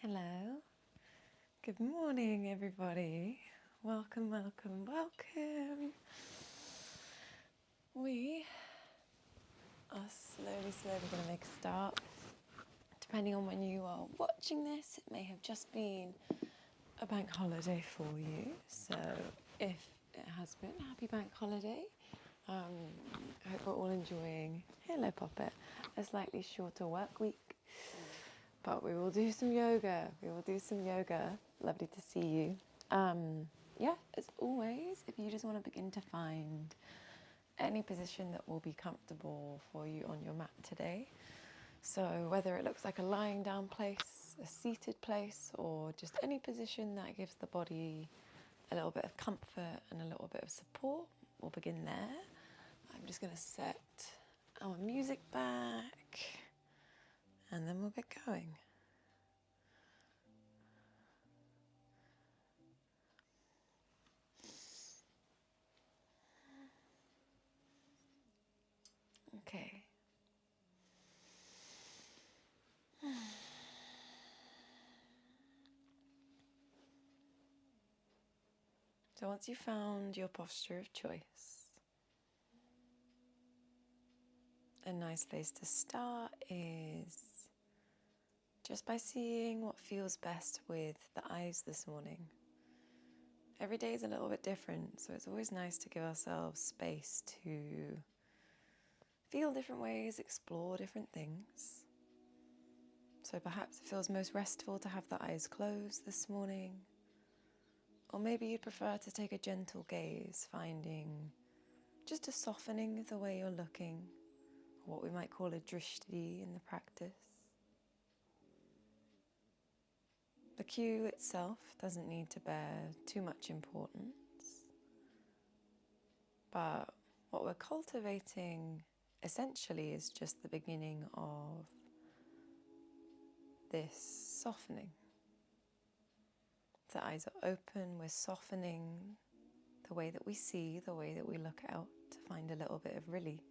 Hello. Good morning, everybody. Welcome, welcome, welcome. We are slowly going to make a start. Depending on when you are watching this, it may have just been a bank holiday for you. So if it has been, happy bank holiday. I hope we're all enjoying, hello Poppet, a slightly shorter work week. But we will do some yoga. Lovely to see you. As always, if you just want to begin to find any position that will be comfortable for you on your mat today. So whether it looks like a lying down place, a seated place, or just any position that gives the body a little bit of comfort and a little bit of support, we'll begin there. I'm just going to set our music back and then we'll get going. Okay. So once you've found your posture of choice, a nice place to start is just by seeing what feels best with the eyes this morning. Every day is a little bit different, so it's always nice to give ourselves space to feel different ways, explore different things. So perhaps it feels most restful to have the eyes closed this morning, or maybe you'd prefer to take a gentle gaze, finding just a softening of the way you're looking, or what we might call a drishti in the practice. The cue itself doesn't need to bear too much importance, but what we're cultivating essentially is just the beginning of this softening. The eyes are open, we're softening the way that we see, the way that we look out to find a little bit of release.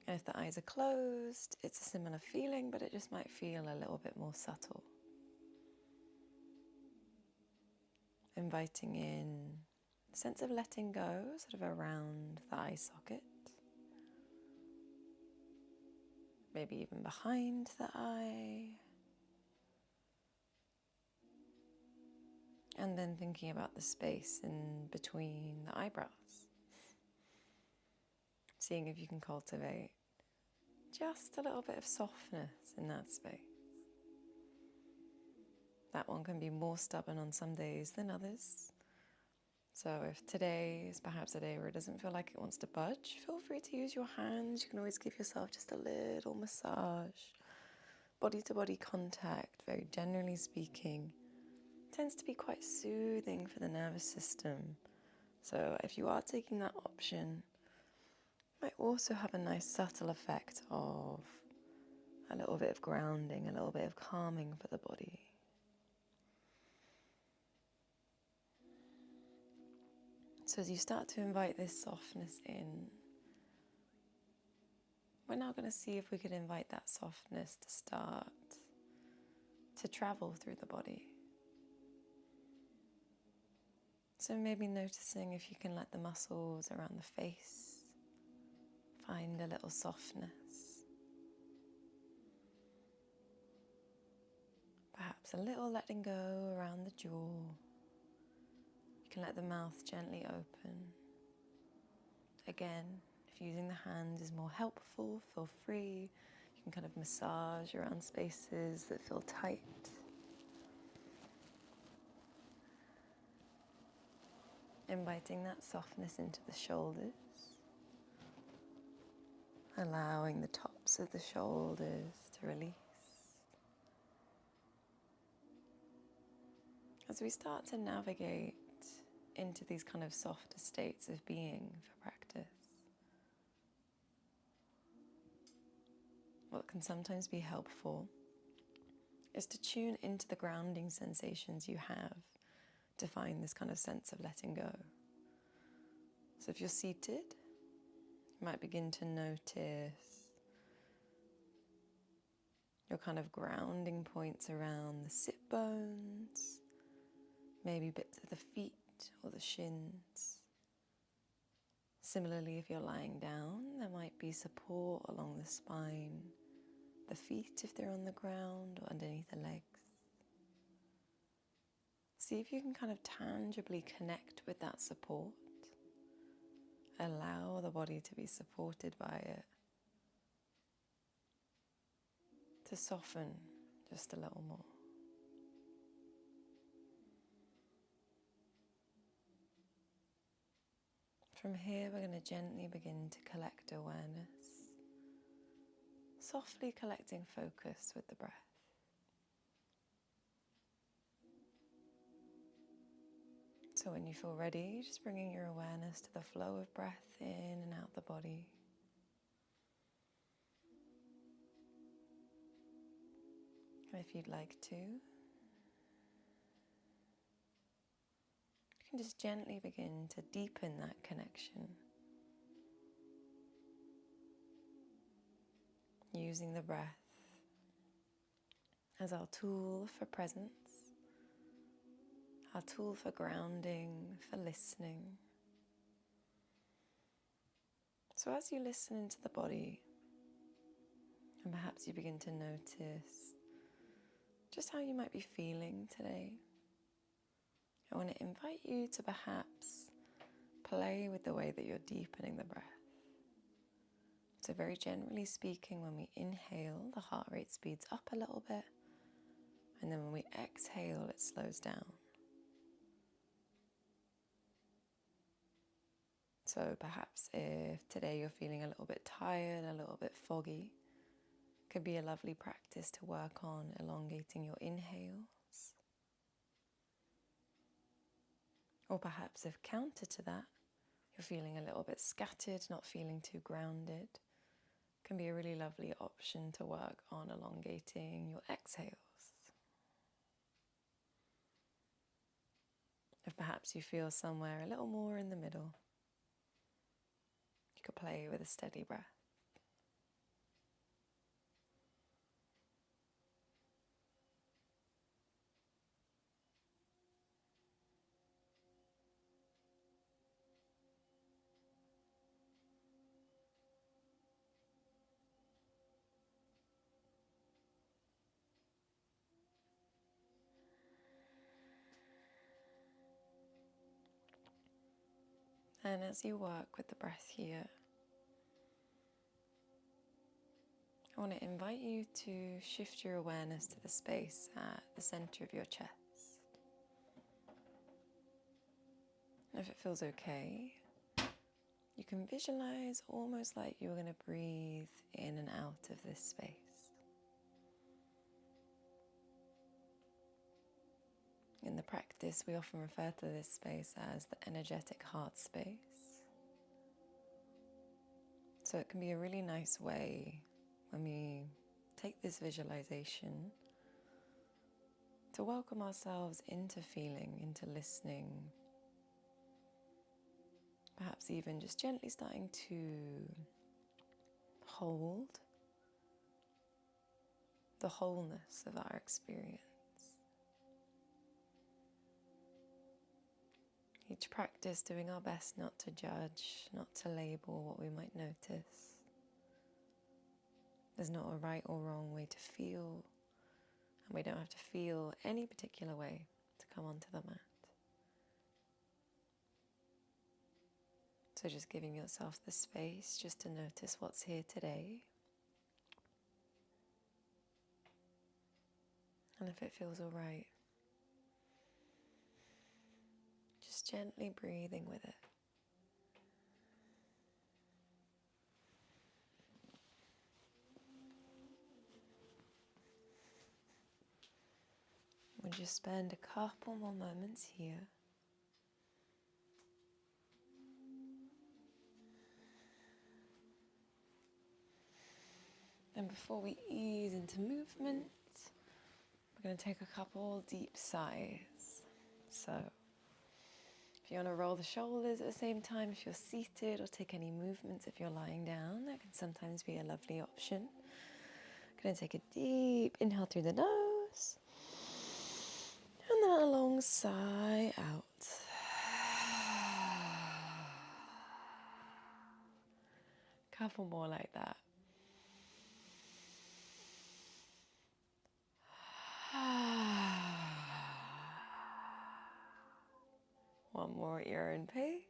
And if the eyes are closed, it's a similar feeling, but it just might feel a little bit more subtle. Inviting in a sense of letting go, sort of around the eye socket. Maybe even behind the eye. And then thinking about the space in between the eyebrows. Seeing if you can cultivate just a little bit of softness in that space. That one can be more stubborn on some days than others. So if today is perhaps a day where it doesn't feel like it wants to budge, feel free to use your hands. You can always give yourself just a little massage. Body to body contact, very generally speaking, tends to be quite soothing for the nervous system. So if you are taking that option, it might also have a nice subtle effect of a little bit of grounding, a little bit of calming for the body. So as you start to invite this softness in, we're now going to see if we could invite that softness to start to travel through the body. So maybe noticing if you can let the muscles around the face find a little softness. Perhaps a little letting go around the jaw. You can let the mouth gently open. Again, if using the hands is more helpful, feel free. You can kind of massage around spaces that feel tight. Inviting that softness into the shoulders. Allowing the tops of the shoulders to release. As we start to navigate into these kind of softer states of being for practice, what can sometimes be helpful is to tune into the grounding sensations you have to find this kind of sense of letting go. So if you're seated, you might begin to notice your kind of grounding points around the sit bones, maybe bits of the feet or the shins. Similarly, if you're lying down, there might be support along the spine, the feet if they're on the ground or underneath the legs. See if you can kind of tangibly connect with that support. Allow the body to be supported by it, to soften just a little more. From here, we're going to gently begin to collect awareness, softly collecting focus with the breath. So when you feel ready, just bringing your awareness to the flow of breath in and out the body. And if you'd like to, you can just gently begin to deepen that connection, using the breath as our tool for presence, our tool for grounding, for listening. So as you listen into the body, and perhaps you begin to notice just how you might be feeling today, I want to invite you to perhaps play with the way that you're deepening the breath. So very generally speaking, when we inhale, the heart rate speeds up a little bit, and then when we exhale, it slows down. So perhaps if today you're feeling a little bit tired, a little bit foggy, it could be a lovely practice to work on elongating your inhales. Or perhaps if counter to that, you're feeling a little bit scattered, not feeling too grounded, it can be a really lovely option to work on elongating your exhales. If perhaps you feel somewhere a little more in the middle, you could play with a steady breath. And as you work with the breath here, I want to invite you to shift your awareness to the space at the center of your chest. And if it feels okay, you can visualize almost like you're going to breathe in and out of this space. In the practice, we often refer to this space as the energetic heart space. So it can be a really nice way when we take this visualization to welcome ourselves into feeling, into listening, perhaps even just gently starting to hold the wholeness of our experience. Each practice doing our best not to judge, not to label what we might notice. There's not a right or wrong way to feel, and we don't have to feel any particular way to come onto the mat. So just giving yourself the space just to notice what's here today. And if it feels all right, just gently breathing with it. We'll just spend a couple more moments here. And before we ease into movement, we're going to take a couple deep sighs. So if you want to roll the shoulders at the same time, if you're seated, or take any movements if you're lying down, that can sometimes be a lovely option. Going to take a deep inhale through the nose. And then a long sigh out. Couple more like that. One more at your own pace.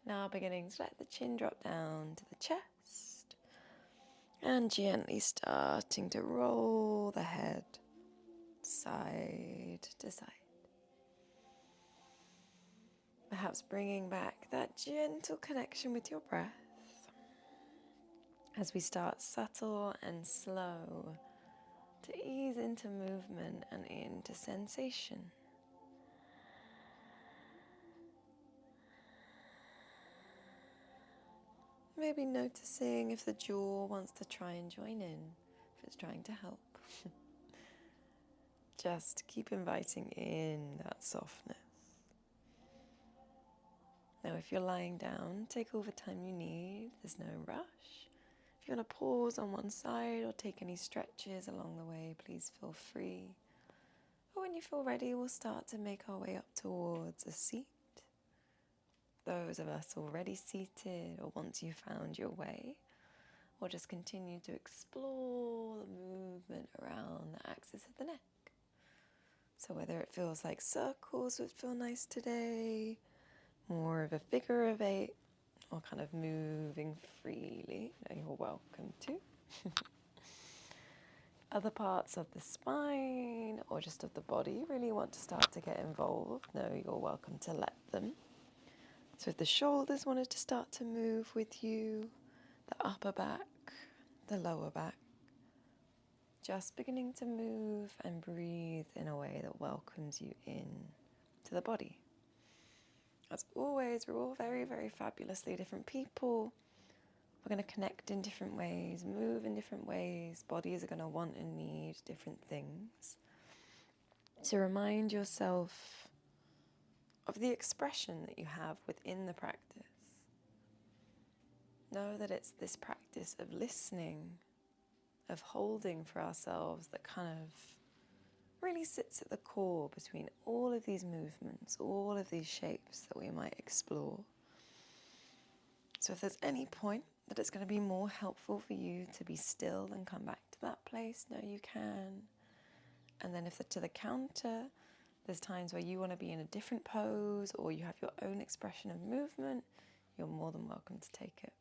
Now beginning to let the chin drop down to the chest and gently starting to roll the head side to side. Perhaps bringing back that gentle connection with your breath as we start subtle and slow to ease into movement and into sensation. Maybe noticing if the jaw wants to try and join in, if it's trying to help. Just keep inviting in that softness. Now if you're lying down, take all the time you need, there's no rush. If you want to pause on one side or take any stretches along the way, please feel free. But when you feel ready, we'll start to make our way up towards a seat. Those of us already seated, or once you've found your way, or just continue to explore the movement around the axis of the neck. So whether it feels like circles would feel nice today, more of a figure of 8, or kind of moving freely, you're welcome to. Other parts of the spine or just of the body really want to start to get involved, you're welcome to let them. So if the shoulders wanted to start to move with you, the upper back, the lower back, just beginning to move and breathe in a way that welcomes you in to the body. As always, we're all very, very fabulously different people. We're going to connect in different ways, move in different ways. Bodies are going to want and need different things. So remind yourself of the expression that you have within the practice. Know that it's this practice of listening, of holding for ourselves that kind of really sits at the core between all of these movements, all of these shapes that we might explore. So if there's any point that it's going to be more helpful for you to be still and come back to that place, you can. And then if to the counter, there's times where you want to be in a different pose or you have your own expression of movement, you're more than welcome to take it.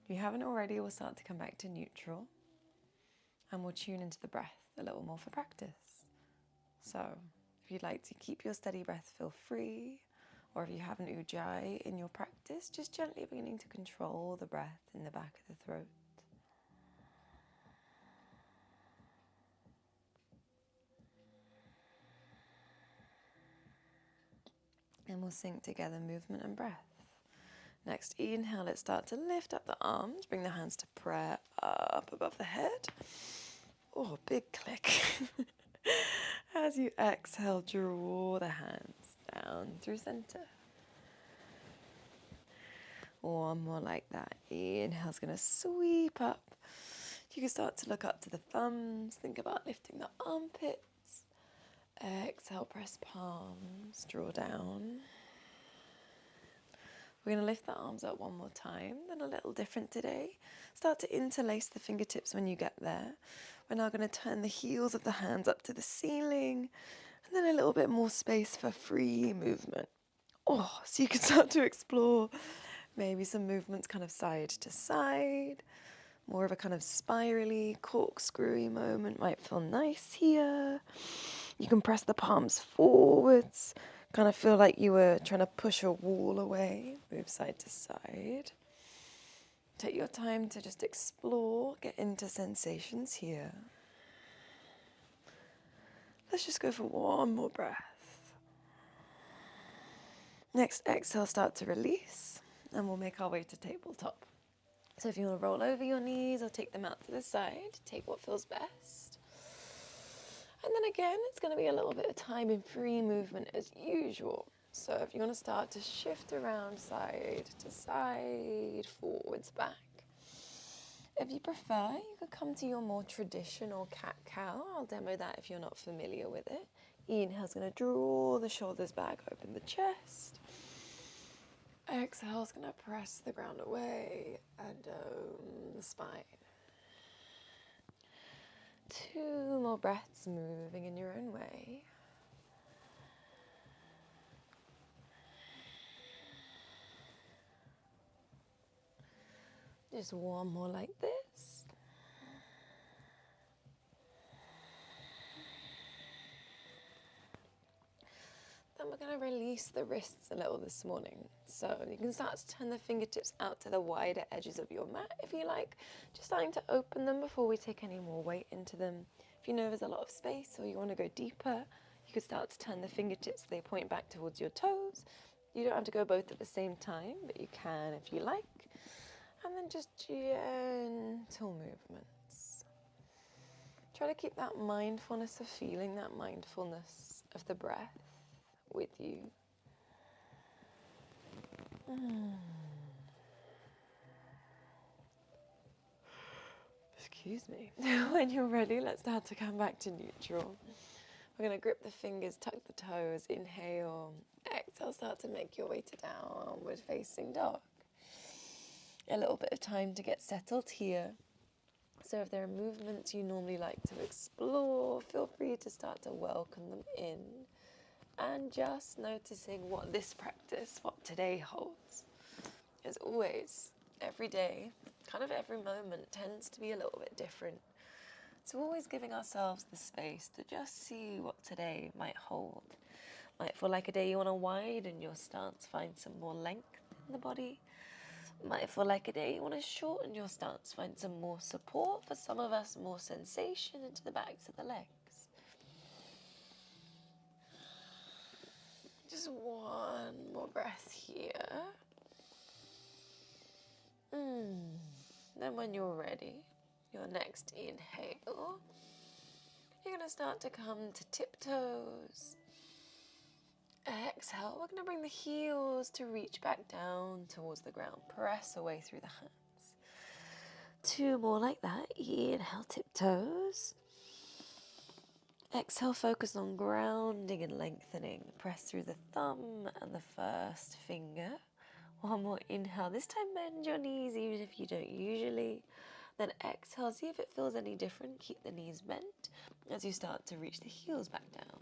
If you haven't already, we'll start to come back to neutral and we'll tune into the breath a little more for practice. So if you'd like to keep your steady breath, feel free. Or if you have an ujjayi in your practice, just gently beginning to control the breath in the back of the throat. And we'll sync together movement and breath. Next, inhale, let's start to lift up the arms, bring the hands to prayer up above the head. Oh, big click. As you exhale, draw the hands down through center. One more like that. Inhale's going to sweep up. You can start to look up to the thumbs, think about lifting the armpits. Exhale, press palms, draw down. We're going to lift the arms up one more time, then a little different today. Start to interlace the fingertips when you get there. We're now going to turn the heels of the hands up to the ceiling, and then a little bit more space for free movement. So you can start to explore maybe some movements kind of side to side. More of a kind of spirally, corkscrewy moment might feel nice here. You can press the palms forwards, kind of feel like you were trying to push a wall away. Move side to side. Take your time to just explore, get into sensations here. Let's just go for one more breath. Next exhale, start to release, and we'll make our way to tabletop. So if you want to roll over your knees or take them out to the side, take what feels best. And then again, it's going to be a little bit of time in free movement as usual. So if you want to start to shift around side to side, forwards, back. If you prefer, you could come to your more traditional cat-cow. I'll demo that if you're not familiar with it. Inhale's going to draw the shoulders back, open the chest. Exhale's going to press the ground away and dome the spine. 2 more breaths moving in your own way. Just 1 more like this. Then we're going to release the wrists a little this morning. So you can start to turn the fingertips out to the wider edges of your mat if you like. Just starting to open them before we take any more weight into them. If you know there's a lot of space or you want to go deeper, you could start to turn the fingertips so they point back towards your toes. You don't have to go both at the same time, but you can if you like. And then just gentle movements. Try to keep that mindfulness of feeling, that mindfulness of the breath with you. Excuse me. When you're ready, let's start to come back to neutral. We're going to grip the fingers, tuck the toes, inhale, exhale, start to make your way to downward facing dog. A little bit of time to get settled here. So if there are movements you normally like to explore, feel free to start to welcome them in. And just noticing what this practice, what today holds. As always, every day, kind of every moment tends to be a little bit different. So always giving ourselves the space to just see what today might hold. Might feel like a day you want to widen your stance, find some more length in the body. Might feel like a day you want to shorten your stance, find some more support. For some of us, more sensation into the backs of the legs. Just 1 more breath here. Then when you're ready, your next inhale, you're going to start to come to tiptoes. Exhale, we're going to bring the heels to reach back down towards the ground. Press away through the hands. 2 more like that. Inhale, tiptoes. Exhale, focus on grounding and lengthening. Press through the thumb and the first finger. 1 more inhale. This time bend your knees even if you don't usually. Then exhale, see if it feels any different. Keep the knees bent as you start to reach the heels back down.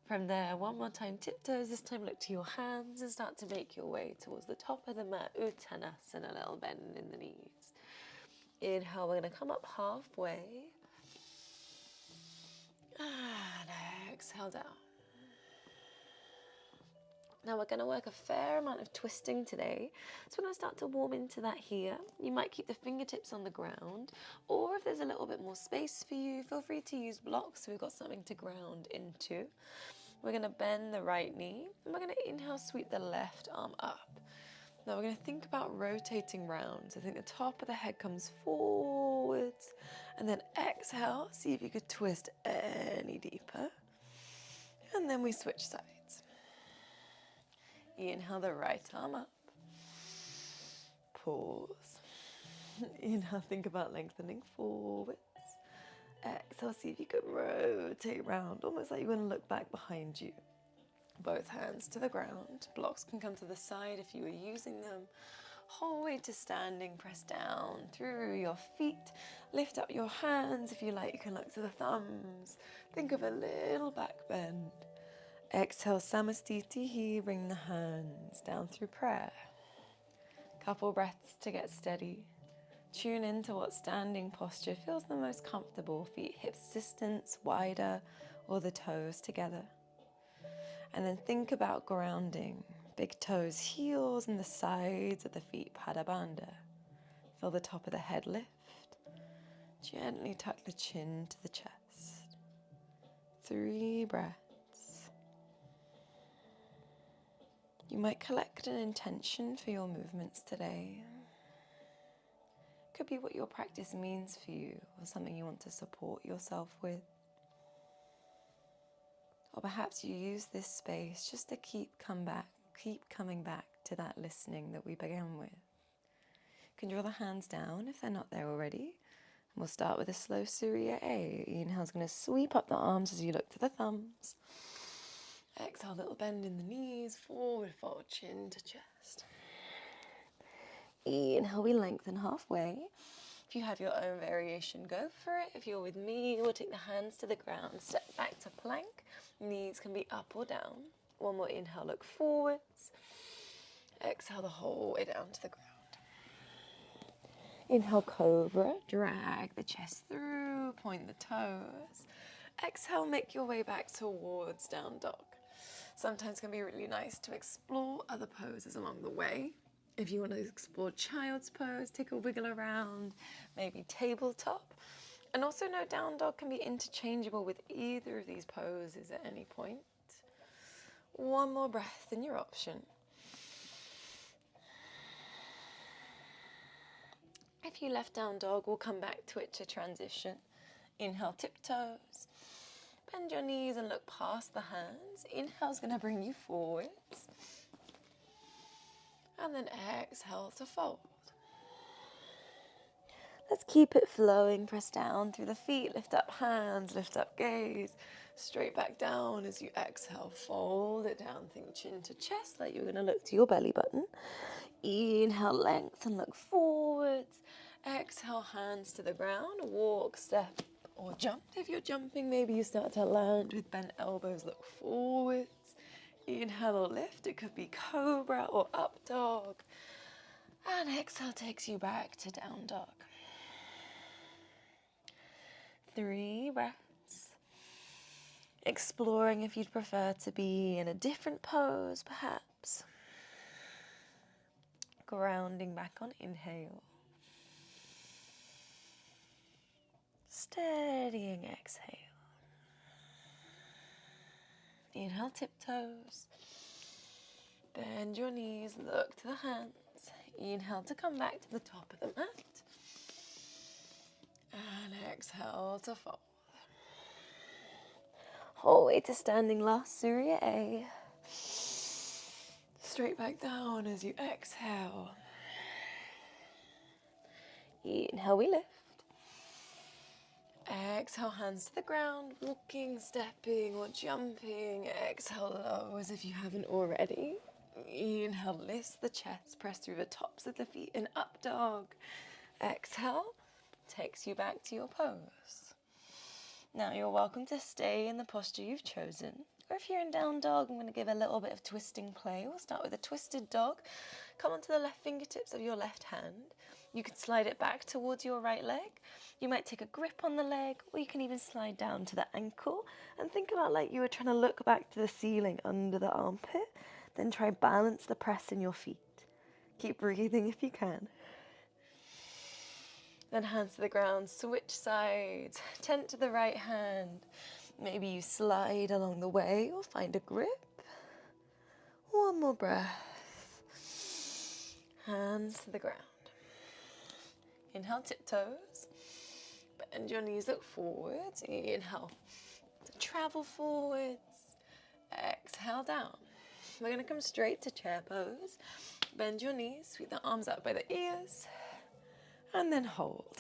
From there, 1 more time, tiptoes. This time look to your hands and start to make your way towards the top of the mat. Uttanasana, a little bend in the knees. Inhale, we're going to come up halfway. And exhale down. Now we're going to work a fair amount of twisting today. So we're going to start to warm into that here. You might keep the fingertips on the ground, or if there's a little bit more space for you, feel free to use blocks so we've got something to ground into. We're going to bend the right knee, and we're going to inhale, sweep the left arm up. Now we're going to think about rotating round. So I think the top of the head comes forwards, and then exhale, see if you could twist any deeper. And then we switch sides. Inhale the right arm up. Pause. Inhale, think about lengthening forwards. Exhale, see if you can rotate round, almost like you want to look back behind you. Both hands to the ground. Blocks can come to the side if you were using them. Whole way to standing, press down through your feet. Lift up your hands. If you like, you can look to the thumbs. Think of a little back bend. Exhale, Samastitihi, bring the hands down through prayer. Couple breaths to get steady. Tune into what standing posture feels the most comfortable. Feet hips distance, wider, or the toes together. And then think about grounding. Big toes, heels, and the sides of the feet, Pada Bandha. Feel the top of the head lift. Gently tuck the chin to the chest. 3 breaths. You might collect an intention for your movements today. Could be what your practice means for you, or something you want to support yourself with. Or perhaps you use this space just to keep coming back to that listening that we began with. You can draw the hands down if they're not there already. And we'll start with a slow Surya A. Inhale's going to sweep up the arms as you look to the thumbs. Exhale, little bend in the knees, forward fold, chin to chest. Inhale, we lengthen halfway. If you have your own variation, go for it. If you're with me, we'll take the hands to the ground, step back to plank. Knees can be up or down. One more inhale, look forwards. Exhale the whole way down to the ground. Inhale, cobra, drag the chest through, point the toes. Exhale, make your way back towards down dog. Sometimes it can be really nice to explore other poses along the way. If you want to explore child's pose, take a wiggle around, maybe tabletop. And also know down dog can be interchangeable with either of these poses at any point. One more breath in your option. If you left down dog, we'll come back to it to transition. Inhale, tiptoes. Bend your knees and look past the hands. Inhale's going to bring you forwards. And then exhale to fold. Let's keep it flowing. Press down through the feet. Lift up hands, lift up gaze. Straight back down as you exhale. Fold it down. Think chin to chest like you're going to look to your belly button. Inhale, lengthen, look forwards. Exhale, hands to the ground. Walk, step, or jump. If you're jumping, maybe you start to land with bent elbows, look forwards. Inhale or lift, it could be cobra or up dog. And exhale takes you back to down dog. 3 breaths. Exploring if you'd prefer to be in a different pose, perhaps. Grounding back on inhale. Steadying exhale. Inhale, tiptoes. Bend your knees, look to the hands. Inhale to come back to the top of the mat. And exhale to fold. Whole way to standing last, Surya A. Straight back down as you exhale. Inhale, we lift. Exhale, hands to the ground, walking, stepping or jumping. Exhale, low as if you haven't already. Inhale, lifts the chest, press through the tops of the feet in up dog. Exhale, takes you back to your pose. Now you're welcome to stay in the posture you've chosen. Or if you're in down dog, I'm going to give a little bit of twisting play. We'll start with a twisted dog. Come onto the left fingertips of your left hand. You can slide it back towards your right leg. You might take a grip on the leg, or you can even slide down to the ankle and think about like you were trying to look back to the ceiling under the armpit. Then try balance the press in your feet. Keep breathing if you can. Then hands to the ground, switch sides, tent to the right hand. Maybe you slide along the way or find a grip. One more breath. Hands to the ground. Inhale, tiptoes. Bend your knees, look forwards. Inhale, travel forwards. Exhale, down. We're going to come straight to chair pose. Bend your knees, sweep the arms up by the ears. And then hold.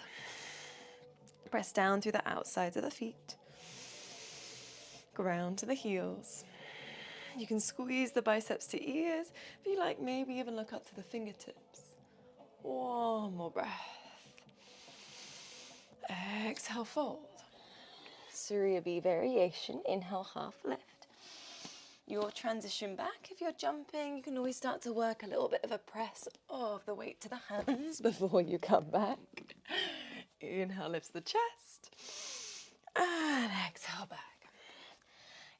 Press down through the outsides of the feet. Ground to the heels. You can squeeze the biceps to ears. If you like, maybe even look up to the fingertips. One more breath. Exhale, fold. Surya B variation. Inhale, half lift. Your transition back. If you're jumping, you can always start to work a little bit of a press of the weight to the hands before you come back. Inhale, lifts the chest. And exhale back.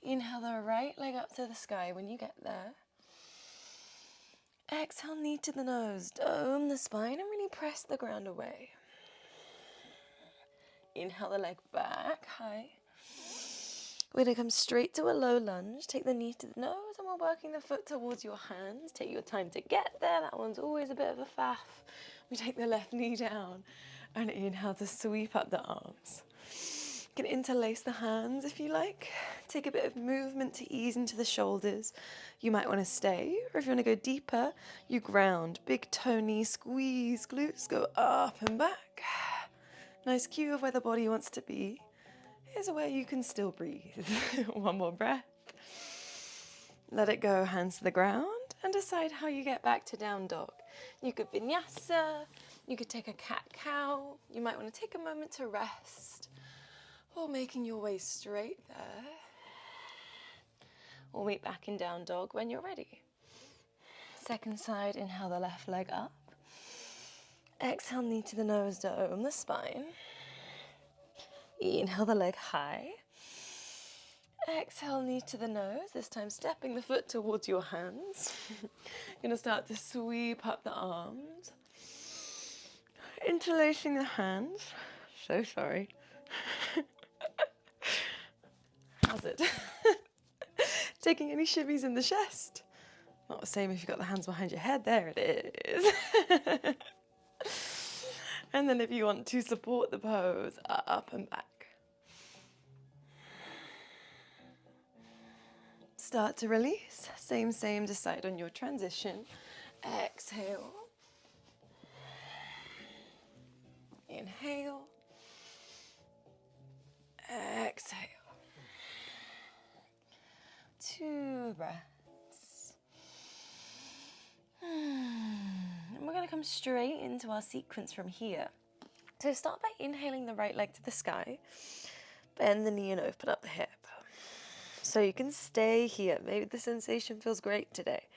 Inhale the right leg up to the sky when you get there. Exhale, knee to the nose. Dome the spine and really press the ground away. Inhale the leg back high. We're going to come straight to a low lunge. Take the knee to the nose and we're working the foot towards your hands. Take your time to get there. That one's always a bit of a faff. We take the left knee down and inhale to sweep up the arms. You can interlace the hands if you like. Take a bit of movement to ease into the shoulders. You might want to stay, or if you want to go deeper, you ground. Big toe knee, squeeze glutes, go up and back. Nice cue of where the body wants to be. Here's where you can still breathe. One more breath. Let it go, hands to the ground, and decide how you get back to down dog. You could vinyasa, you could take a cat-cow, you might want to take a moment to rest, or making your way straight there. We'll meet back in down dog when you're ready. Second side, inhale the left leg up. Exhale, knee to the nose, dome the spine. Inhale the leg high. Exhale, knee to the nose, this time stepping the foot towards your hands. You're going to start to sweep up the arms. Interlacing the hands. So sorry. How's it? Taking any shimmies in the chest? Not the same if you've got the hands behind your head. There it is. And then if you want to support the pose, up and back. Start to release. Same, decide on your transition. Exhale. Inhale. Exhale. 2 breaths. And we're going to come straight into our sequence from here. So start by inhaling the right leg to the sky. Bend the knee and open up the hip. So you can stay here. Maybe the sensation feels great today.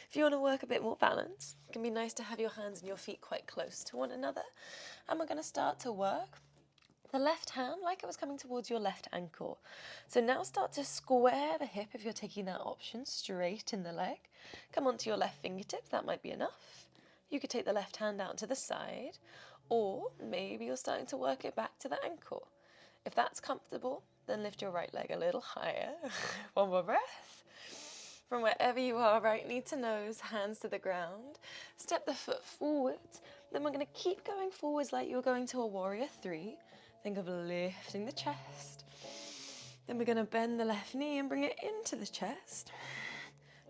If you want to work a bit more balance, it can be nice to have your hands and your feet quite close to one another. And we're going to start to work the left hand like it was coming towards your left ankle. So now start to square the hip if you're taking that option, straight in the leg. Come onto your left fingertips, that might be enough. You could take the left hand out to the side, or maybe you're starting to work it back to the ankle. If that's comfortable, then lift your right leg a little higher. One more breath. From wherever you are, right knee to nose, hands to the ground. Step the foot forwards. Then we're going to keep going forwards like you're going to a warrior 3. Think of lifting the chest. Then we're going to bend the left knee and bring it into the chest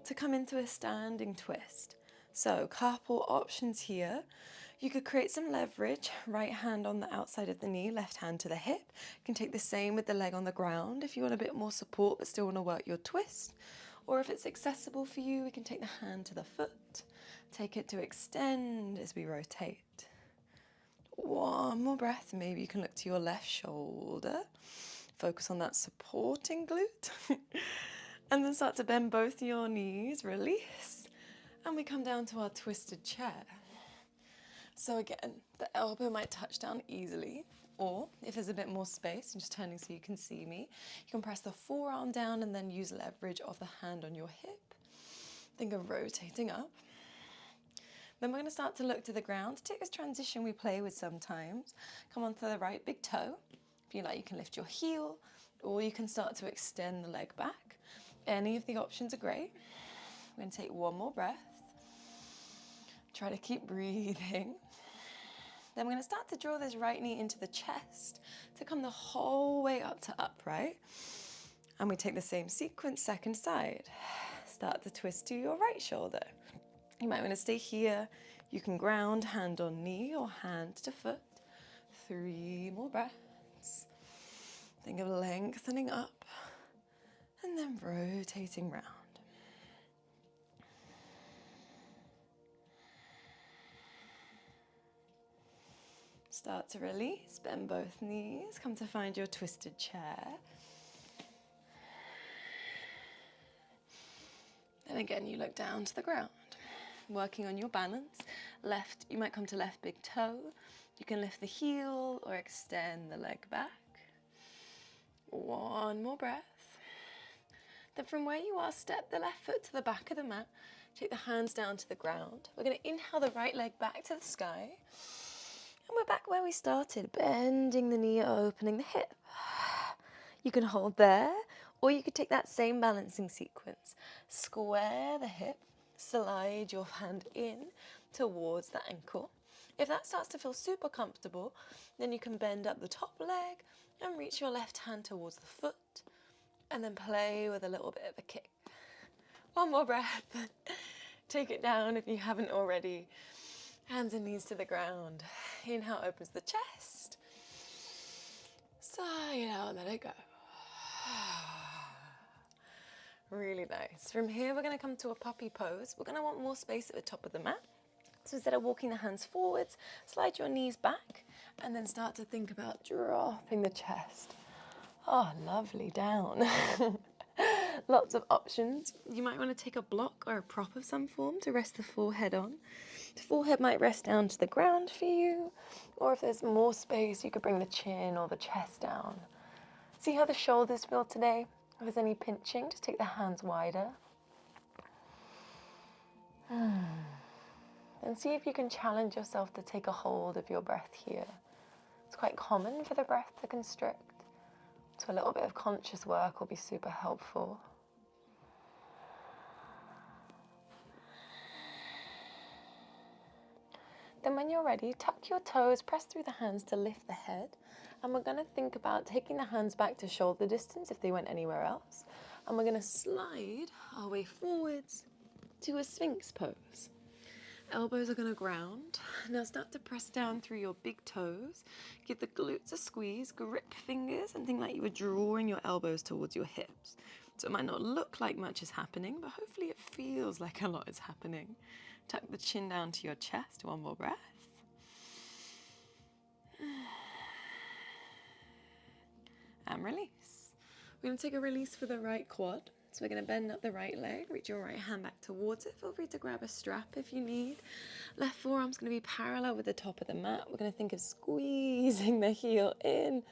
to come into a standing twist. So, couple options here. You could create some leverage, right hand on the outside of the knee, left hand to the hip. You can take the same with the leg on the ground if you want a bit more support but still want to work your twist. Or if it's accessible for you, we can take the hand to the foot, take it to extend as we rotate. One more breath, maybe you can look to your left shoulder, focus on that supporting glute, and then start to bend both your knees, release, and we come down to our twisted chair. So again, the elbow might touch down easily, or if there's a bit more space, I'm just turning so you can see me, you can press the forearm down and then use leverage of the hand on your hip. Think of rotating up. Then we're going to start to look to the ground. Take this transition we play with sometimes. Come onto the right big toe. If you like, you can lift your heel, or you can start to extend the leg back. Any of the options are great. We're going to take one more breath. Try to keep breathing. Then we're going to start to draw this right knee into the chest to come the whole way up to upright. And we take the same sequence, second side. Start to twist to your right shoulder. You might want to stay here. You can ground, hand on knee or hand to foot. 3 more breaths. Think of lengthening up and then rotating round. Start to release, bend both knees, come to find your twisted chair. And again, you look down to the ground, working on your balance. Left, you might come to left big toe. You can lift the heel or extend the leg back. One more breath. Then from where you are, step the left foot to the back of the mat. Take the hands down to the ground. We're going to inhale the right leg back to the sky. And we're back where we started, bending the knee, opening the hip. You can hold there, or you could take that same balancing sequence. Square the hip, slide your hand in towards the ankle. If that starts to feel super comfortable, then you can bend up the top leg And reach your left hand towards the foot and then play with a little bit of a kick. One more breath. Take it down if you haven't already. Hands and knees to the ground. Inhale opens the chest. Sigh it out, let it go. Really nice. From here, we're going to come to a puppy pose. We're going to want more space at the top of the mat. So instead of walking the hands forwards, slide your knees back and then start to think about dropping the chest. Oh, lovely, down. Lots of options. You might want to take a block or a prop of some form to rest the forehead on. The forehead might rest down to the ground for you, or if there's more space, you could bring the chin or the chest down. See how the shoulders feel today? If there's any pinching, just take the hands wider. And see if you can challenge yourself to take a hold of your breath here. It's quite common for the breath to constrict, so a little bit of conscious work will be super helpful. Then when you're ready, tuck your toes, press through the hands to lift the head. And we're going to think about taking the hands back to shoulder distance if they went anywhere else. And we're going to slide our way forwards to a Sphinx pose. Elbows are going to ground. Now start to press down through your big toes. Give the glutes a squeeze, grip fingers, and think like you were drawing your elbows towards your hips. So it might not look like much is happening, but hopefully it feels like a lot is happening. Tuck the chin down to your chest. One more breath. And release. We're going to take a release for the right quad. So we're going to bend up the right leg, reach your right hand back towards it. Feel free to grab a strap if you need. Left forearm's going to be parallel with the top of the mat. We're going to think of squeezing the heel in.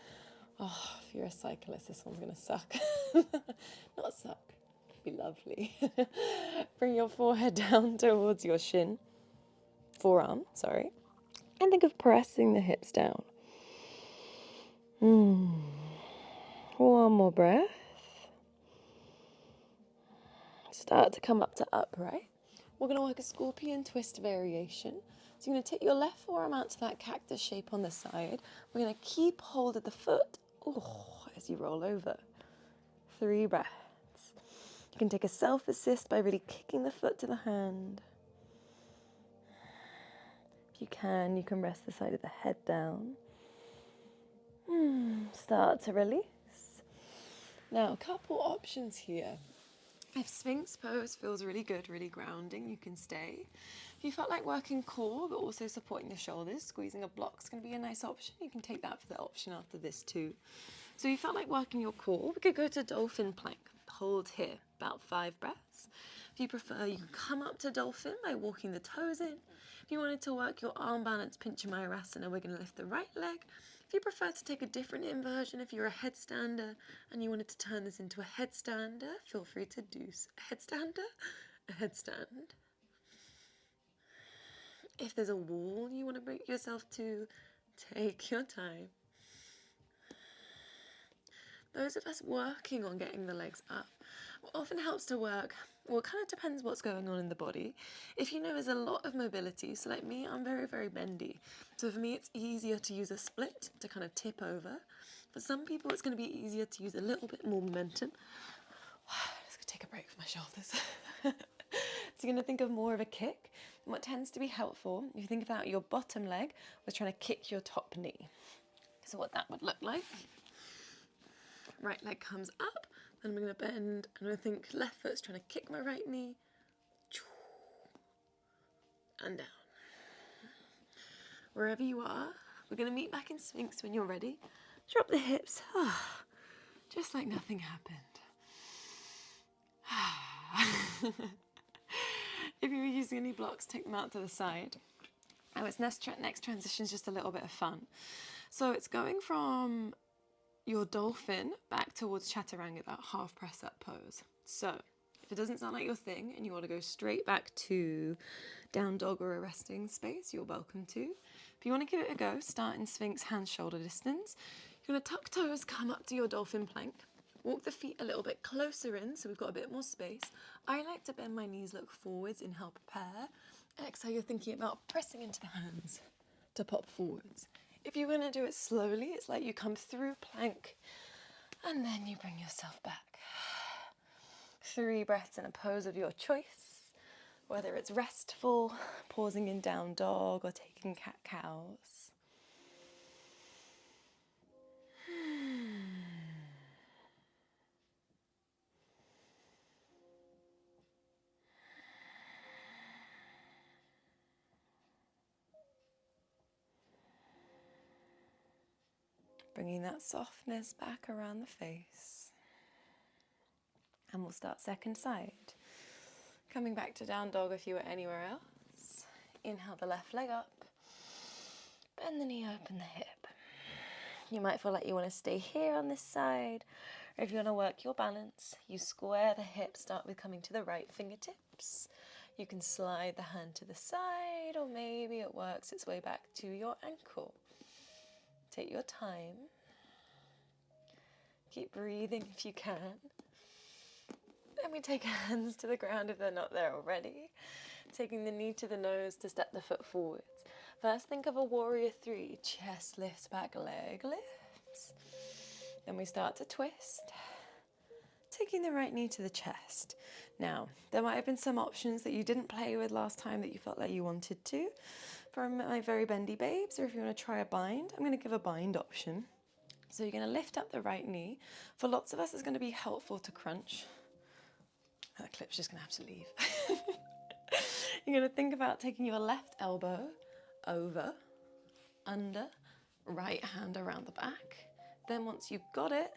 Oh, if you're a cyclist, this one's going to suck. Not suck. Be lovely. Bring your forehead down towards your forearm, and think of pressing the hips down. One more breath. Start to come up to upright. We're going to work a scorpion twist variation. So you're going to take your left forearm out to that cactus shape on the side. We're going to keep hold of the foot as you roll over. 3 breaths. You can take a self-assist by really kicking the foot to the hand. If you can rest the side of the head down. Start to release. Now, a couple options here. If Sphinx pose feels really good, really grounding, you can stay. If you felt like working core, but also supporting the shoulders, squeezing a block is going to be a nice option. You can take that for the option after this too. So if you felt like working your core, we could go to dolphin plank. Hold here, about 5 breaths. If you prefer, you can come up to dolphin by walking the toes in. If you wanted to work your arm balance, Pinchamayurasana, we're going to lift the right leg. If you prefer to take a different inversion, if you're a headstander and you wanted to turn this into a headstander, feel free to do a headstand. If there's a wall you want to bring yourself to, take your time. Those of us working on getting the legs up, what often helps to work, well, it kind of depends what's going on in the body. If you know there's a lot of mobility, so like me, I'm very, very bendy. So for me, it's easier to use a split to kind of tip over. For some people, it's going to be easier to use a little bit more momentum. Just going to take a break for my shoulders. So you're going to think of more of a kick. And what tends to be helpful, if you think about your bottom leg was trying to kick your top knee. So what that would look like. Right leg comes up, then I'm going to bend, and I think left foot's trying to kick my right knee, and down. Wherever you are, we're going to meet back in Sphinx when you're ready. Drop the hips, just like nothing happened. If you were using any blocks, take them out to the side. Now its next transition is just a little bit of fun. So it's going from your dolphin back towards chaturanga, that half press up pose. So if it doesn't sound like your thing and you want to go straight back to down dog or a resting space, you're welcome to. If you want to give it a go, start in Sphinx, hands shoulder distance. You're going to tuck toes, come up to your dolphin plank. Walk the feet a little bit closer in so we've got a bit more space. I like to bend my knees, look forwards, inhale, prepare. Exhale, you're thinking about pressing into the hands to pop forwards. If you're going to do it slowly, it's like you come through plank and then you bring yourself back. 3 breaths in a pose of your choice, whether it's restful, pausing in down dog, or taking cat-cows. Bringing that softness back around the face. And we'll start second side. Coming back to down dog if you were anywhere else. Inhale the left leg up. Bend the knee, open the hip. You might feel like you want to stay here on this side. Or if you want to work your balance, you square the hips, start with coming to the right fingertips. You can slide the hand to the side, or maybe it works its way back to your ankle. Take your time. Keep breathing if you can. Then we take hands to the ground if they're not there already. Taking the knee to the nose to step the foot forwards. First, think of a warrior 3. Chest lifts back, leg lifts. Then we start to twist. Taking the right knee to the chest. Now, there might have been some options that you didn't play with last time that you felt like you wanted to. For my very bendy babes, or if you want to try a bind, I'm going to give a bind option. So you're going to lift up the right knee. For lots of us, it's going to be helpful to crunch. That clip's just going to have to leave. You're going to think about taking your left elbow over, under, right hand around the back. Then once you've got it,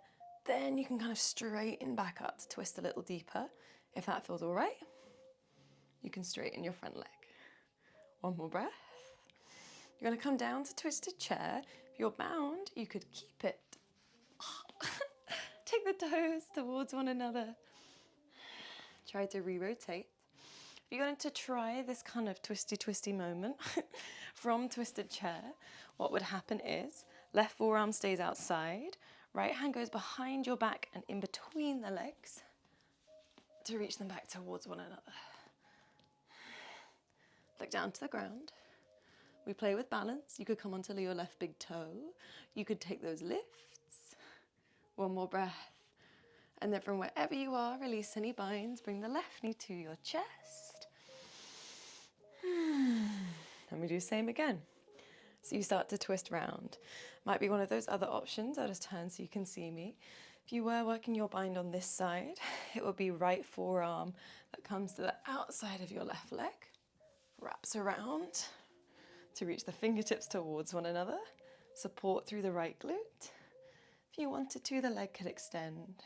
then you can kind of straighten back up to twist a little deeper. If that feels all right, you can straighten your front leg. One more breath. You're going to come down to twisted chair. If you're bound, you could keep it. Take the toes towards one another. Try to re-rotate. If you're going to try this kind of twisty moment from twisted chair, what would happen is left forearm stays outside, right hand goes behind your back and in between the legs to reach them back towards one another. Look down to the ground. We play with balance. You could come onto your left big toe. You could take those lifts. One more breath. And then from wherever you are, release any binds. Bring the left knee to your chest. And we do the same again. So you start to twist round. Might be one of those other options. I'll just turn so you can see me. If you were working your bind on this side, it would be right forearm that comes to the outside of your left leg, wraps around to reach the fingertips towards one another, support through the right glute. If you wanted to, the leg could extend.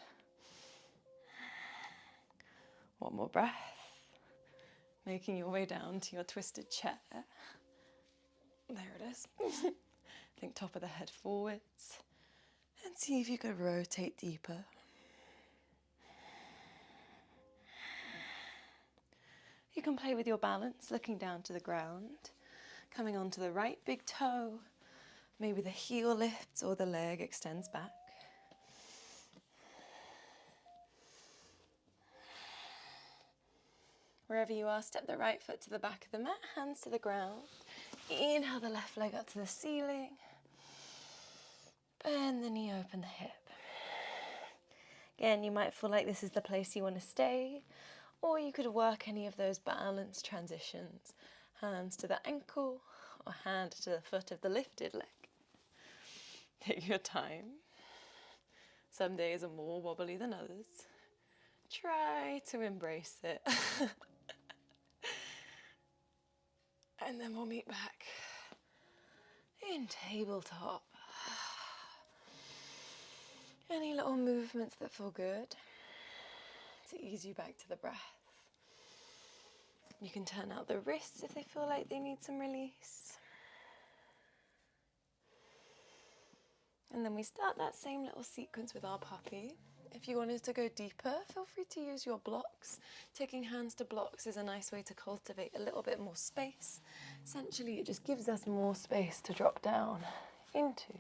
One more breath, making your way down to your twisted chair. There it is. Think top of the head forwards and see if you could rotate deeper. You can play with your balance, looking down to the ground, coming onto the right big toe. Maybe the heel lifts or the leg extends back. Wherever you are, step the right foot to the back of the mat, hands to the ground. Inhale the left leg up to the ceiling. Bend the knee, open the hip. Again, you might feel like this is the place you want to stay, or you could work any of those balance transitions. Hands to the ankle, or hand to the foot of the lifted leg. Take your time. Some days are more wobbly than others. Try to embrace it. And then we'll meet back in tabletop. Any little movements that feel good to ease you back to the breath. You can turn out the wrists if they feel like they need some release. And then we start that same little sequence with our puppy. If you wanted to go deeper, feel free to use your blocks. Taking hands to blocks is a nice way to cultivate a little bit more space. Essentially, it just gives us more space to drop down into.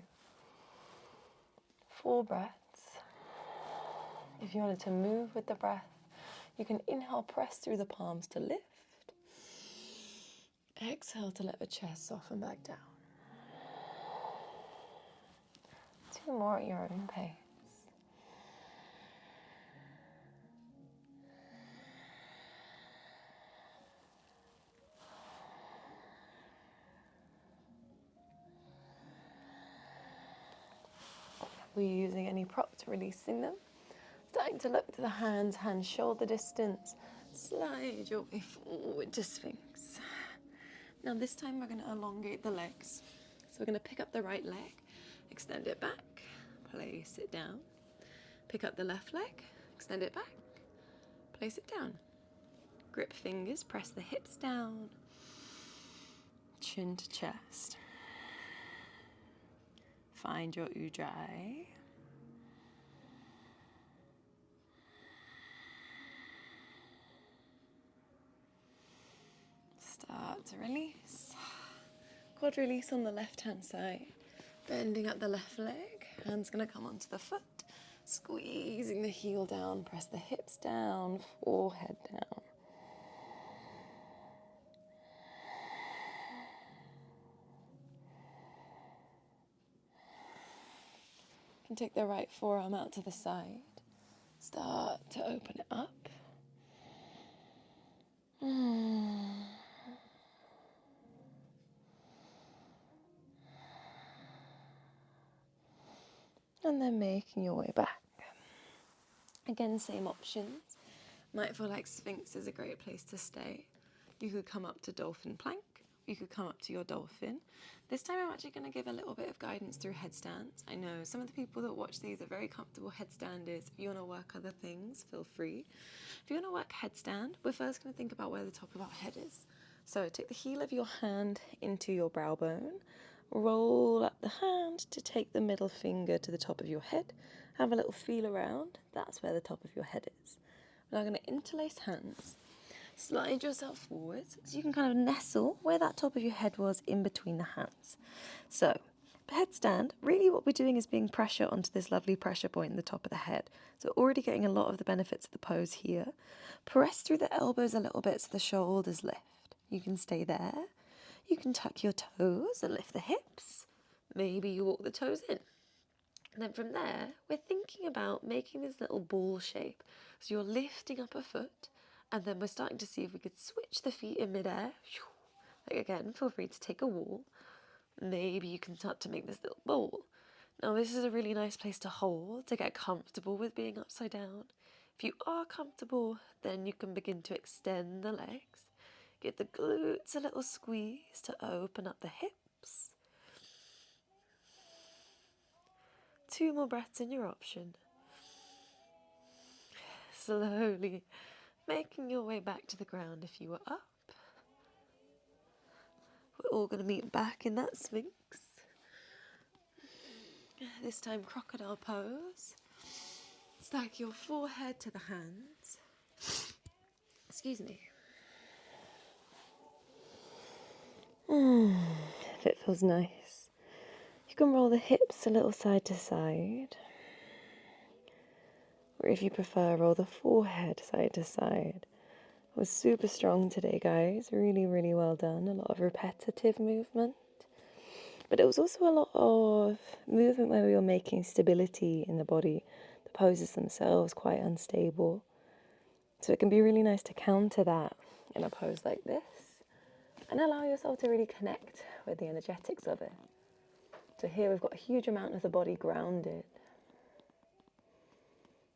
4 breaths. If you wanted to move with the breath, you can inhale, press through the palms to lift. Exhale to let the chest soften back down. more at your own pace. Were you using any props, releasing them? Starting to look to the hands, hand-shoulder distance. Slide your way forward to Sphinx. Now this time we're going to elongate the legs. So we're going to pick up the right leg, extend it back, place it down. Pick up the left leg, extend it back, place it down. Grip fingers, press the hips down, chin to chest. Find your ujjayi. Start to release. Quad release on the left hand side. Bending up the left leg. Hand's going to come onto the foot. Squeezing the heel down. Press the hips down. Forehead down. You can take the right forearm out to the side. Start to open it up. And then making your way back. Again, same options. Might feel like Sphinx is a great place to stay. You could come up to dolphin plank. You could come up to your dolphin. This time I'm actually going to give a little bit of guidance through headstands. I know some of the people that watch these are very comfortable headstanders. If you want to work other things, feel free. If you want to work headstand, we're first going to think about where the top of our head is. So take the heel of your hand into your brow bone. Roll up the hand to take the middle finger to the top of your head. Have a little feel around. That's where the top of your head is. We're now going to interlace hands. Slide yourself forwards so you can kind of nestle where that top of your head was in between the hands. So, headstand, really what we're doing is being pressure onto this lovely pressure point in the top of the head. So already getting a lot of the benefits of the pose here. Press through the elbows a little bit so the shoulders lift. You can stay there. You can tuck your toes and lift the hips. Maybe you walk the toes in. And then from there, we're thinking about making this little ball shape. So you're lifting up a foot, and then we're starting to see if we could switch the feet in midair. Like again, feel free to take a wall. Maybe you can start to make this little ball. Now this is a really nice place to hold, to get comfortable with being upside down. If you are comfortable, then you can begin to extend the legs. Give the glutes a little squeeze to open up the hips. 2 more breaths in your option. Slowly making your way back to the ground if you were up. We're all going to meet back in that Sphinx. This time crocodile pose. Stack your forehead to the hands. Excuse me. If it feels nice. You can roll the hips a little side to side. Or if you prefer, roll the forehead side to side. It was super strong today, guys. Really, really well done. A lot of repetitive movement. But it was also a lot of movement where we were making stability in the body. The poses themselves quite unstable. So it can be really nice to counter that in a pose like this and allow yourself to really connect with the energetics of it. So here we've got a huge amount of the body grounded.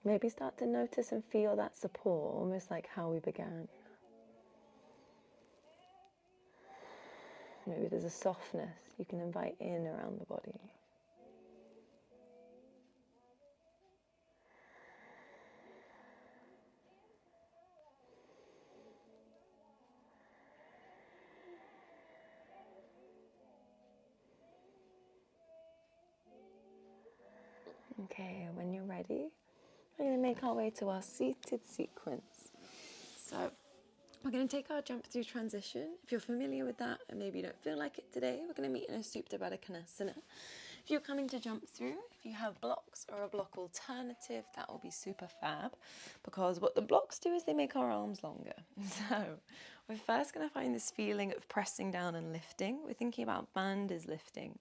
Maybe start to notice and feel that support, almost like how we began. Maybe there's a softness you can invite in around the body. Okay, when you're ready, we're going to make our way to our seated sequence. So we're going to take our jump through transition. If you're familiar with that and maybe you don't feel like it today, we're going to meet in a Supta Baddha Konasana. If you're coming to jump through, if you have blocks or a block alternative, that will be super fab, because what the blocks do is they make our arms longer. So we're first going to find this feeling of pressing down and lifting. We're thinking about bandhas lifting,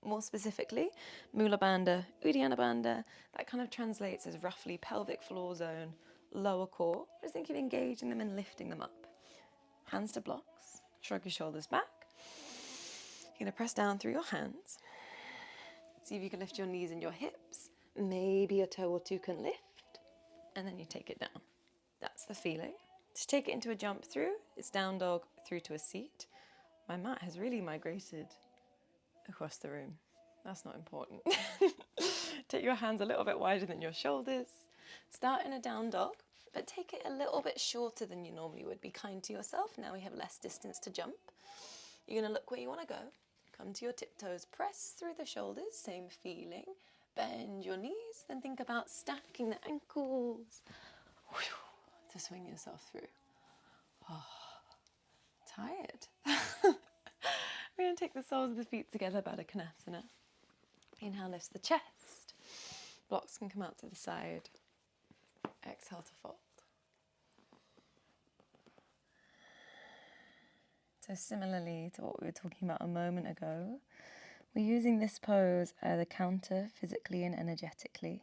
more specifically, Mula Bandha, Uddiyana Bandha. That kind of translates as roughly pelvic floor zone, lower core. Just think of engaging them and lifting them up. Hands to blocks. Shrug your shoulders back. You're going to press down through your hands. See if you can lift your knees and your hips. Maybe a toe or two can lift. And then you take it down. That's the feeling. To take it into a jump through, it's down dog through to a seat. My mat has really migrated across the room. That's not important. Take your hands a little bit wider than your shoulders. Start in a down dog, but take it a little bit shorter than you normally would. Be kind to yourself. Now we have less distance to jump. You're going to look where you want to go. Come to your tiptoes, press through the shoulders, same feeling. Bend your knees, then think about stacking the ankles to swing yourself through. Oh, tired. We're going to take the soles of the feet together, Baddha Konasana. Inhale, lifts the chest. Blocks can come out to the side. Exhale to fold. So similarly to what we were talking about a moment ago, we're using this pose as a counter physically and energetically.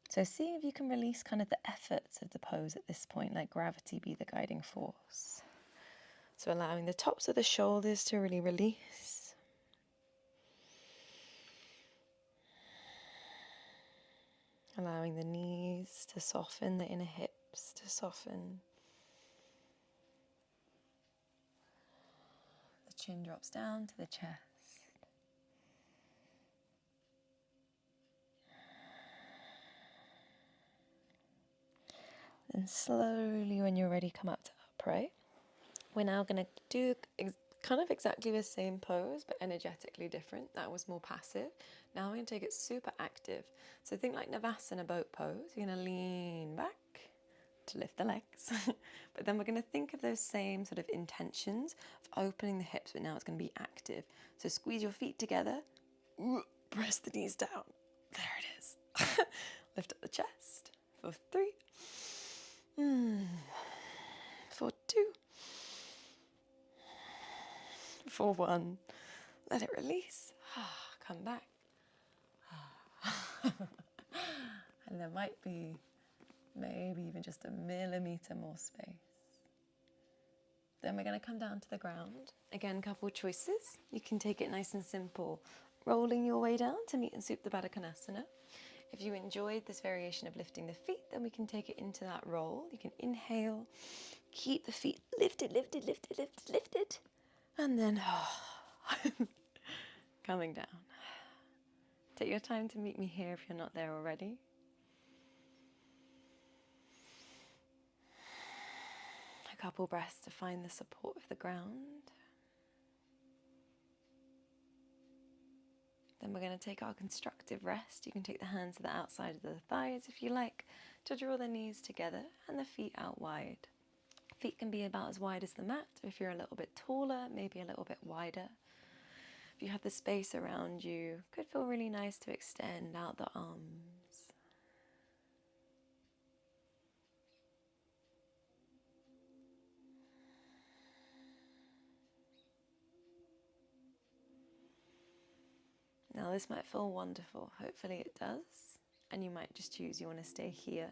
So see if you can release kind of the efforts of the pose at this point, let gravity be the guiding force. So allowing the tops of the shoulders to really release. Allowing the knees to soften, the inner hips to soften. The chin drops down to the chest. Then slowly, when you're ready, come up to upright. We're now going to do kind of exactly the same pose, but energetically different. That was more passive. Now we're going to take it super active. So think like Navasana boat pose. You're going to lean back to lift the legs. But then we're going to think of those same sort of intentions of opening the hips, but now it's going to be active. So squeeze your feet together. Press the knees down. There it is. Lift up the chest. For 3. For 2. For 1. Let it release. Come back. And there might be maybe even just a millimeter more space. Then we're going to come down to the ground. Again, couple choices. You can take it nice and simple, rolling your way down to meet and Supta Baddha Konasana. If you enjoyed this variation of lifting the feet, then we can take it into that roll. You can inhale, keep the feet lifted, lifted, lifted, lifted, lifted, and then coming down. Take your time to meet me here if you're not there already. A couple breaths to find the support of the ground. Then we're going to take our constructive rest. You can take the hands to the outside of the thighs if you like, to draw the knees together and the feet out wide. Feet can be about as wide as the mat, or if you're a little bit taller, maybe a little bit wider. If you have the space around you, it could feel really nice to extend out the arms. Now this might feel wonderful, hopefully it does, and you might just choose you want to stay here.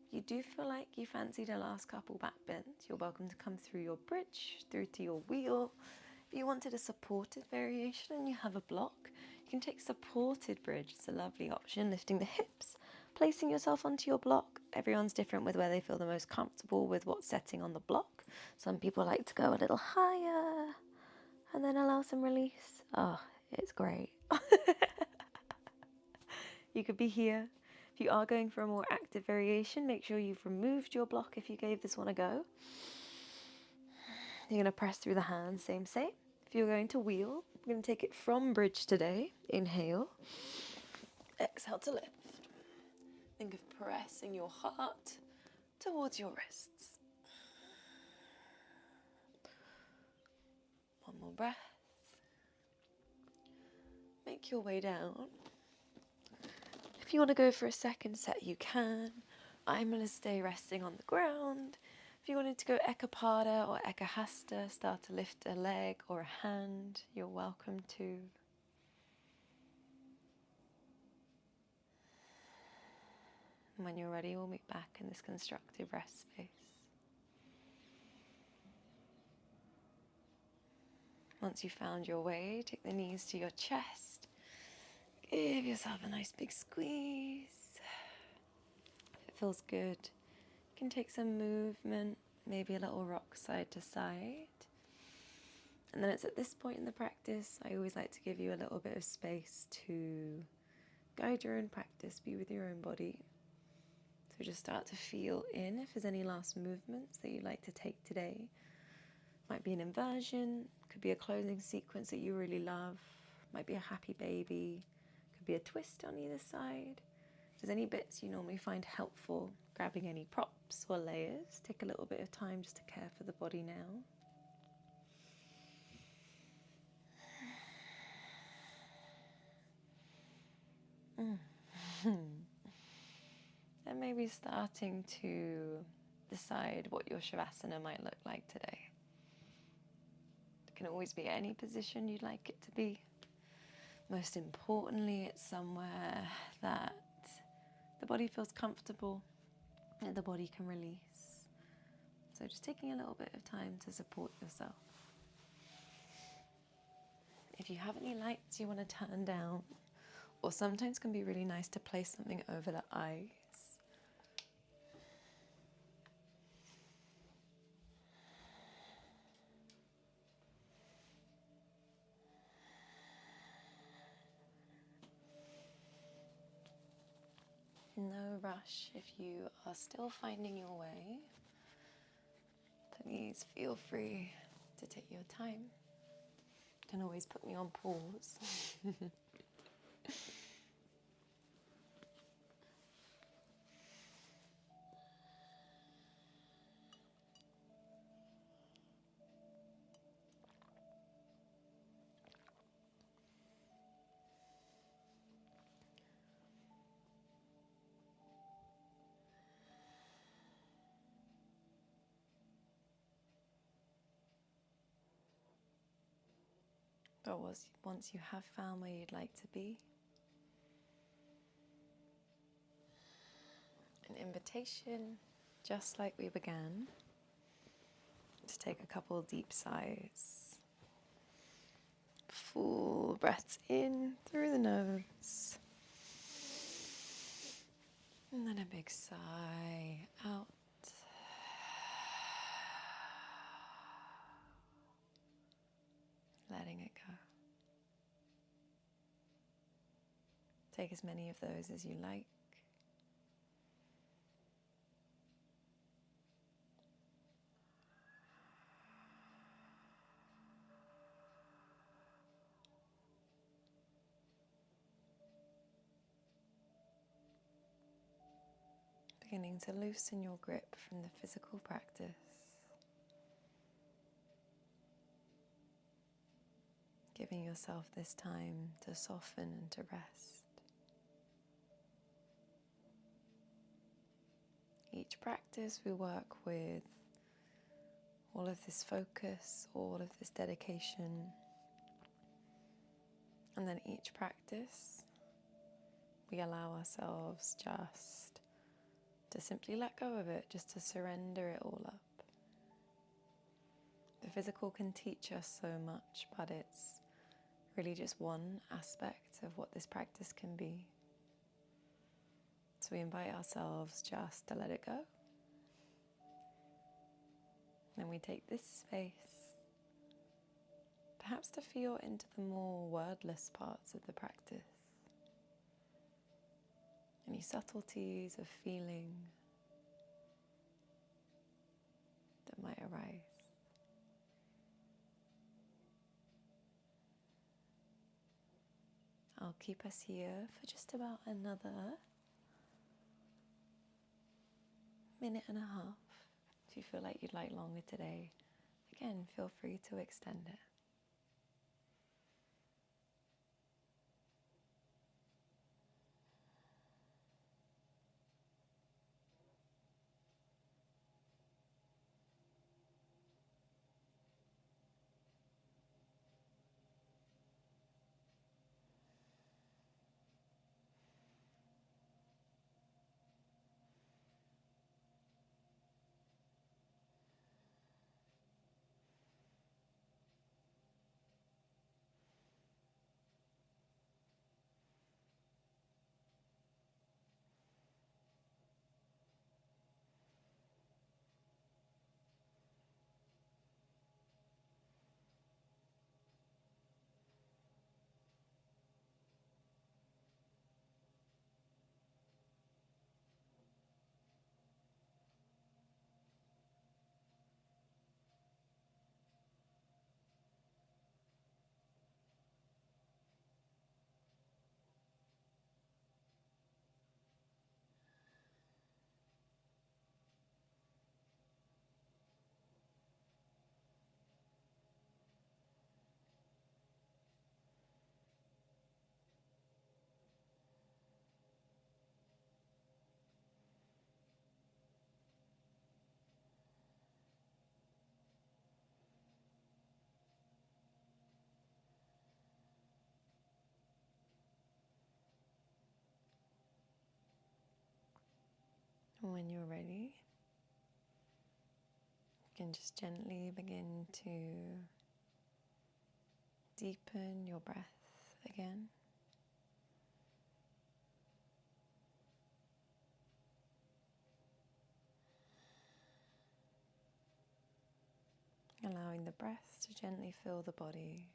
If you do feel like you fancied a last couple back bends, you're welcome to come through your bridge, through to your wheel. If you wanted a supported variation and you have a block, you can take supported bridge. It's a lovely option, lifting the hips, placing yourself onto your block. Everyone's different with where they feel the most comfortable with what setting on the block. Some people like to go a little higher and then allow some release. Oh, it's great. You could be here. If you are going for a more active variation, make sure you've removed your block if you gave this one a go. You're going to press through the hands, same. If you're going to wheel, we're going to take it from bridge today. Inhale. Exhale to lift. Think of pressing your heart towards your wrists. One more breath. Make your way down. If you want to go for a second set, you can. I'm going to stay resting on the ground. If you wanted to go Ekapada or Ekahasta, start to lift a leg or a hand, you're welcome to. And when you're ready, we'll meet back in this constructive rest space. Once you've found your way, take the knees to your chest. Give yourself a nice big squeeze. If it feels good, you can take some movement, maybe a little rock side to side. And then it's at this point in the practice, I always like to give you a little bit of space to guide your own practice, be with your own body. So just start to feel in if there's any last movements that you'd like to take today. Might be an inversion, could be a closing sequence that you really love, might be a happy baby, could be a twist on either side. If there's any bits you normally find helpful, grabbing any props or layers, take a little bit of time just to care for the body now. And maybe starting to decide what your Shavasana might look like today. It can always be any position you'd like it to be. Most importantly, it's somewhere that the body feels comfortable and the body can release. So just taking a little bit of time to support yourself. If you have any lights you want to turn down, or sometimes can be really nice to place something over the eyes. No rush if you are still finding your way. Please feel free to take your time. You can always put me on pause. But once you have found where you'd like to be, an invitation, just like we began, to take a couple deep sighs. Full breaths in through the nose. And then a big sigh out. Letting it go. Take as many of those as you like. Beginning to loosen your grip from the physical practice. Giving yourself this time to soften and to rest. Each practice we work with all of this focus, all of this dedication. And then each practice we allow ourselves just to simply let go of it, just to surrender it all up. The physical can teach us so much, but it's really just one aspect of what this practice can be. So we invite ourselves just to let it go. Then we take this space, perhaps to feel into the more wordless parts of the practice. Any subtleties of feeling that might arise. I'll keep us here for just about another minute and a half. If you feel like you'd like longer today, again, feel free to extend it. And when you're ready, you can just gently begin to deepen your breath again. Allowing the breath to gently fill the body.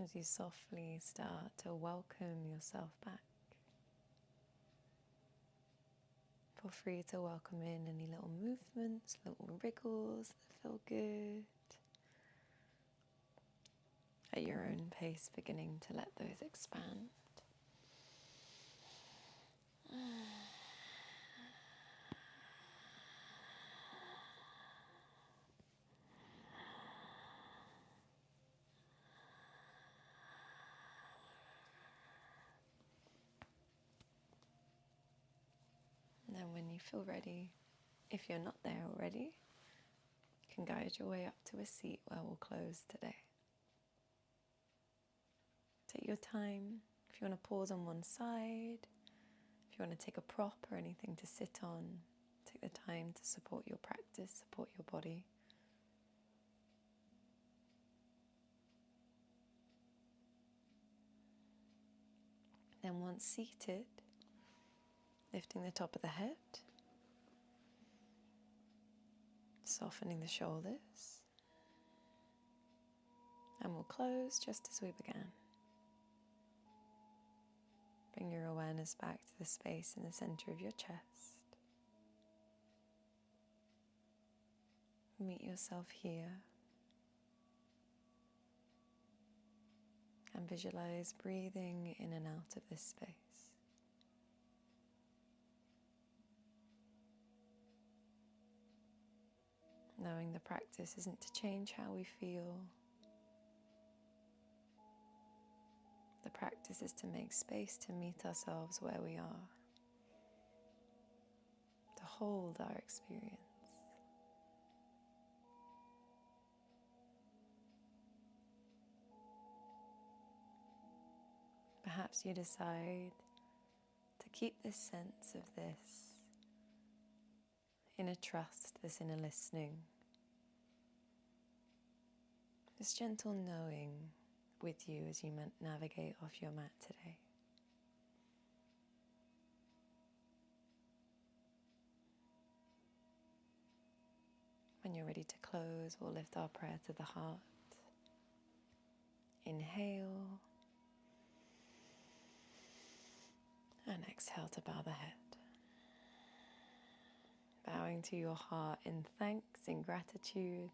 As you softly start to welcome yourself back. Feel free to welcome in any little movements, little wriggles that feel good. At your own pace, beginning to let those expand. And then when you feel ready, if you're not there already, you can guide your way up to a seat where we'll close today. Take your time. If you want to pause on one side, if you want to take a prop or anything to sit on, take the time to support your practice, support your body. Then once seated, lifting the top of the head, softening the shoulders, and we'll close just as we began. Bring your awareness back to the space in the center of your chest. Meet yourself here and visualize breathing in and out of this space. Knowing the practice isn't to change how we feel. The practice is to make space to meet ourselves where we are, to hold our experience. Perhaps you decide to keep this sense of this inner trust, this inner listening, this gentle knowing with you as you navigate off your mat today. When you're ready to close, we'll lift our prayer to the heart. Inhale and exhale to bow the head. Bowing to your heart in thanks, in gratitude.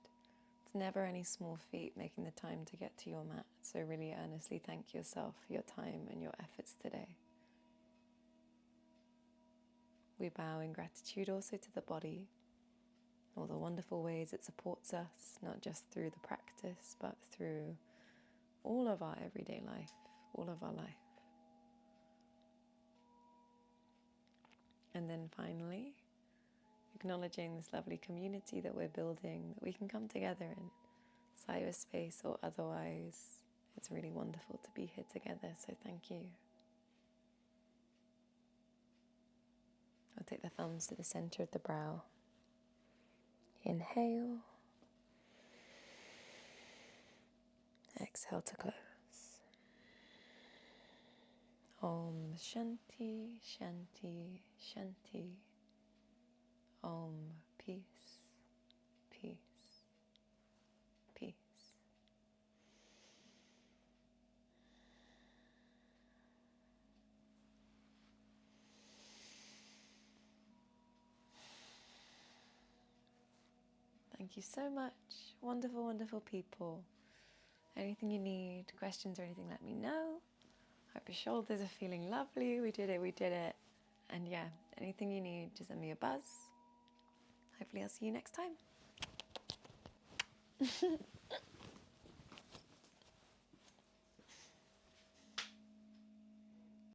It's never any small feat making the time to get to your mat, so really earnestly thank yourself for your time and your efforts today. We bow in gratitude also to the body, all the wonderful ways it supports us, not just through the practice, but through all of our everyday life, all of our life. And then finally, acknowledging this lovely community that we're building, that we can come together in cyberspace or otherwise. It's really wonderful to be here together, so thank you. I'll take the thumbs to the center of the brow. Inhale. Exhale to close. Om Shanti, Shanti, Shanti. Om peace, peace, peace. Thank you so much. Wonderful, wonderful people. Anything you need, questions or anything, let me know. Hope your shoulders are feeling lovely. We did it, we did it. And yeah, anything you need, just send me a buzz. Hopefully I'll see you next time.